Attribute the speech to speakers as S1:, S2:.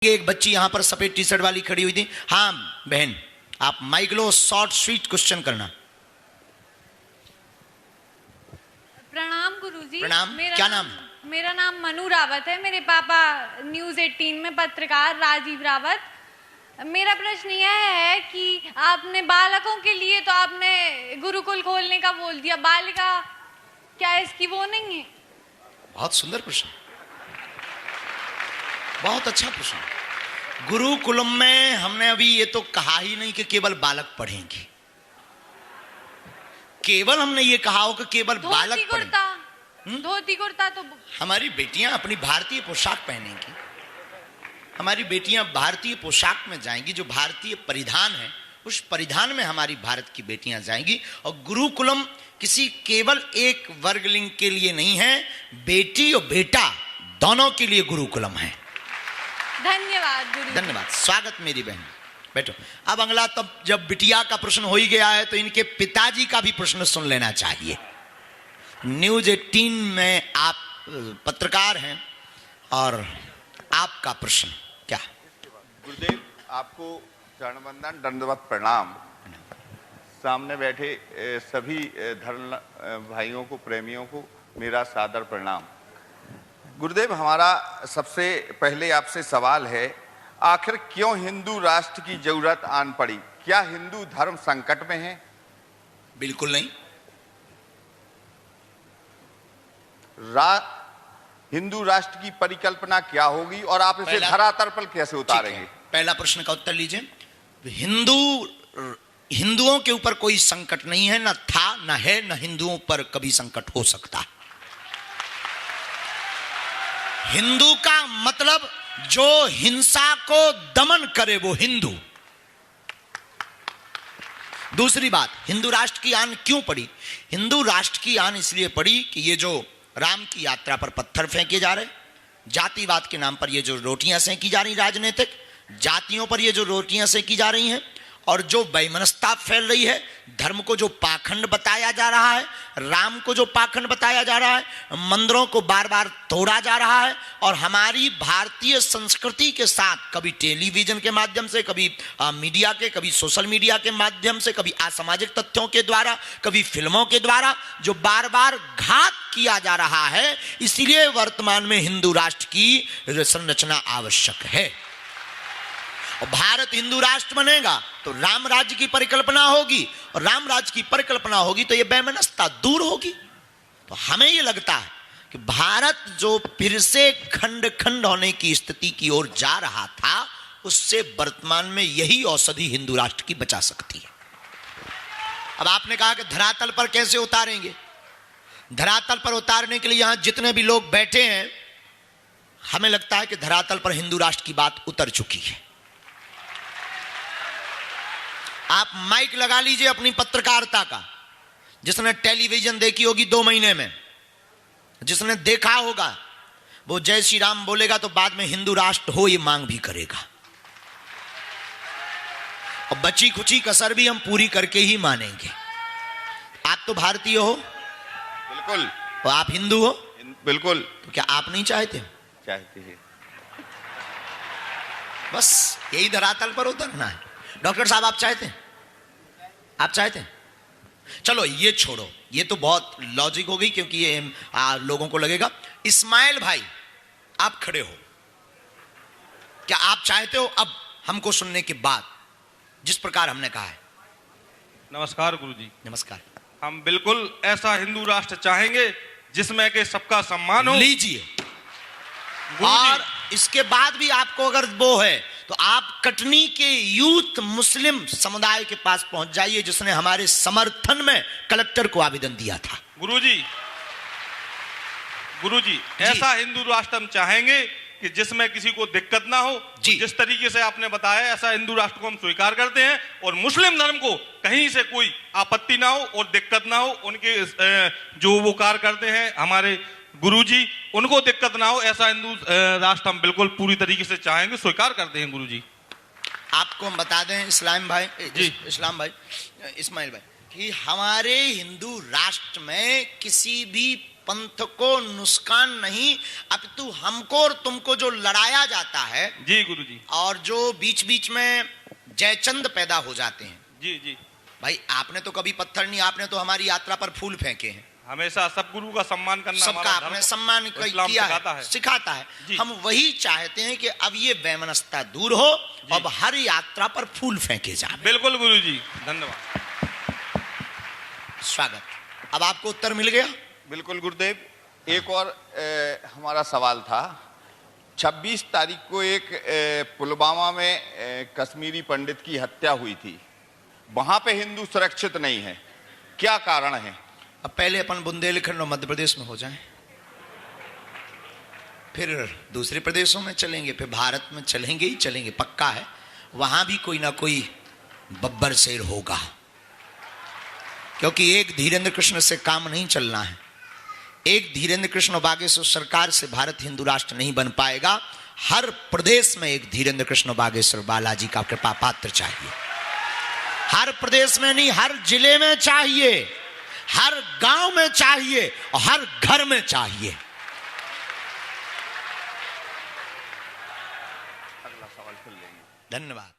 S1: एक बच्ची यहां पर सफेद टी शर्ट वाली खड़ी हुई थी। हाँ बहन, आप माइक लो, शॉर्ट स्वीट क्वेश्चन करना।
S2: प्रणाम गुरुजी।
S1: प्रणाम। क्या नाम?
S2: मेरा नाम मनु रावत है। मेरे पापा न्यूज 18 में पत्रकार राजीव रावत। मेरा प्रश्न यह है कि आपने बालकों के लिए तो आपने गुरुकुल खोलने का बोल दिया, बालिका क्या इसकी वो नहीं है?
S1: बहुत सुंदर प्रश्न, बहुत अच्छा प्रश्न। गुरुकुलम में हमने अभी ये तो कहा ही नहीं कि केवल बालक पढ़ेंगे। केवल हमने ये कहा हो कि केवल बालक पढ़ेंगे।
S2: धोती कुर्ता तो
S1: हमारी बेटियां अपनी भारतीय पोशाक पहनेंगी, हमारी बेटियां भारतीय पोशाक में जाएंगी। जो भारतीय परिधान है उस परिधान में हमारी भारत की बेटियां जाएंगी। और गुरुकुलम किसी केवल एक वर्ग लिंग के लिए नहीं है, बेटी और बेटा दोनों के लिए गुरुकुलम है।
S2: धन्यवाद गुरु।
S1: धन्यवाद, स्वागत मेरी बहन, बैठो। अब अगला, तब जब बिटिया का प्रश्न हो ही गया है तो इनके पिताजी का भी प्रश्न सुन लेना चाहिए। न्यूज 18 में आप पत्रकार हैं और आपका प्रश्न क्या?
S3: गुरुदेव, आपको चरण वंदन, दंडवत प्रणाम। सामने बैठे सभी धर्म भाइयों को, प्रेमियों को मेरा सादर प्रणाम। गुरुदेव, हमारा सबसे पहले आपसे सवाल है, आखिर क्यों हिंदू राष्ट्र की जरूरत आन पड़ी? क्या हिंदू धर्म संकट में है?
S1: बिल्कुल नहीं।
S3: हिंदू राष्ट्र की परिकल्पना क्या होगी और आप इसे धरातल पर कैसे उतारेंगे?
S1: पहला प्रश्न का उत्तर लीजिए। हिंदुओं के ऊपर कोई संकट नहीं है, न था, न है, न हिंदुओं पर कभी संकट हो सकता है। हिंदू का मतलब जो हिंसा को दमन करे वो हिंदू। दूसरी बात, हिंदू राष्ट्र की आन क्यों पड़ी? हिंदू राष्ट्र की आन इसलिए पड़ी कि ये जो राम की यात्रा पर पत्थर फेंके जा रहे, जातिवाद के नाम पर ये जो रोटियां सेंकी जा रही, राजनीतिक जातियों पर ये जो रोटियां सेंकी जा रही हैं, और जो बेमनस्ता फैल रही है, धर्म को जो पाखंड बताया जा रहा है, राम को जो पाखंड बताया जा रहा है, मंदिरों को बार बार तोड़ा जा रहा है, और हमारी भारतीय संस्कृति के साथ कभी टेलीविजन के माध्यम से, कभी मीडिया के, कभी सोशल मीडिया के माध्यम से, कभी असामाजिक तथ्यों के द्वारा, कभी फिल्मों के द्वारा जो बार बार घात किया जा रहा है, इसलिए वर्तमान में हिंदू राष्ट्र की संरचना आवश्यक है। और भारत हिंदू राष्ट्र बनेगा तो राम राज्य की परिकल्पना होगी, और राम राज्य की परिकल्पना होगी तो यह बेमनस्ता दूर होगी। तो हमें यह लगता है कि भारत जो फिर से खंड खंड होने की स्थिति की ओर जा रहा था, उससे वर्तमान में यही औषधि हिंदू राष्ट्र की बचा सकती है। अब आपने कहा कि धरातल पर कैसे उतारेंगे? धरातल पर उतारने के लिए यहां जितने भी लोग बैठे हैं, हमें लगता है कि धरातल पर हिंदू राष्ट्र की बात उतर चुकी है। आप माइक लगा लीजिए अपनी पत्रकारिता का। जिसने टेलीविजन देखी होगी 2 महीने में, जिसने देखा होगा, वो जय श्री राम बोलेगा तो बाद में हिंदू राष्ट्र हो ये मांग भी करेगा, और बची खुची कसर भी हम पूरी करके ही मानेंगे। आप तो भारतीय हो।
S3: बिल्कुल।
S1: तो आप हिंदू हो।
S3: बिल्कुल।
S1: तो क्या आप नहीं चाहते?
S3: चाहते हैं।
S1: बस यही धरातल पर उतरना है। डॉक्टर साहब, आप चाहते हैं? आप चाहते हैं? चलो ये छोड़ो, ये तो बहुत लॉजिक हो गई, क्योंकि ये लोगों को लगेगा। इस्माइल भाई, आप खड़े हो, क्या आप चाहते हो अब हमको सुनने के बाद जिस प्रकार हमने कहा है?
S4: नमस्कार गुरुजी।
S1: नमस्कार।
S4: हम बिल्कुल ऐसा हिंदू राष्ट्र चाहेंगे जिसमें के सबका सम्मान हो।
S1: लीजिए। और इसके बाद भी आपको अगर वो है तो आप कटनी के यूथ मुस्लिम समुदाय के पास पहुंच जाइए, जिसने हमारे समर्थन में कलेक्टर को आवेदन दिया था।
S4: गुरुजी, ऐसा हिंदू राष्ट्र हम चाहेंगे कि जिसमें किसी को दिक्कत ना हो। जिस तरीके से आपने बताया, ऐसा हिंदू राष्ट्र को हम स्वीकार करते हैं, और मुस्लिम धर्म को कहीं से कोई आपत्ति ना हो और दिक्कत ना हो। उनके जो वो कार्य करते हैं हमारे गुरुजी, उनको दिक्कत ना हो, ऐसा हिंदू राष्ट्र हम बिल्कुल पूरी तरीके से चाहेंगे, स्वीकार करते हैं गुरुजी।
S1: आपको हम बता दें इस्लाम भाई, इस्लाम भाई, इस्माइल भाई, कि हमारे हिंदू राष्ट्र में किसी भी पंथ को नुकसान नहीं, अपितु हमको और तुमको जो लड़ाया जाता है
S4: जी गुरुजी,
S1: और जो बीच बीच में जयचंद पैदा हो जाते हैं।
S4: जी जी,
S1: भाई आपने तो कभी पत्थर नहीं, आपने तो हमारी यात्रा पर फूल फेंके हैं।
S4: हमें सब गुरु का सम्मान करना,
S1: सबका आपने सम्मान किया है, सिखाता है। हम वही चाहते हैं कि अब ये वैमनस्यता दूर हो, अब हर यात्रा पर फूल फेंके जाए।
S4: बिल्कुल गुरुजी, धन्यवाद,
S1: स्वागत। अब आपको उत्तर मिल गया।
S3: बिल्कुल गुरुदेव। एक और हमारा सवाल था, 26 तारीख को एक पुलवामा में कश्मीरी पंडित की हत्या हुई थी, वहां पे हिंदू सुरक्षित नहीं है, क्या कारण है?
S1: अब पहले अपन बुंदेलखंड और मध्य प्रदेश में हो जाएं, फिर दूसरे प्रदेशों में चलेंगे, फिर भारत में चलेंगे ही चलेंगे, पक्का है। वहां भी कोई ना कोई बब्बर शेर होगा, क्योंकि एक धीरेन्द्र कृष्ण से काम नहीं चलना है। एक धीरेन्द्र कृष्ण बागेश्वर सरकार से भारत हिंदू राष्ट्र नहीं बन पाएगा। हर प्रदेश में एक धीरेन्द्र कृष्ण बागेश्वर बालाजी का कृपा पात्र चाहिए। हर प्रदेश में नहीं, हर जिले में चाहिए, हर गांव में चाहिए और हर घर में चाहिए।
S3: अगला सवाल फिर लेंगे।
S1: धन्यवाद।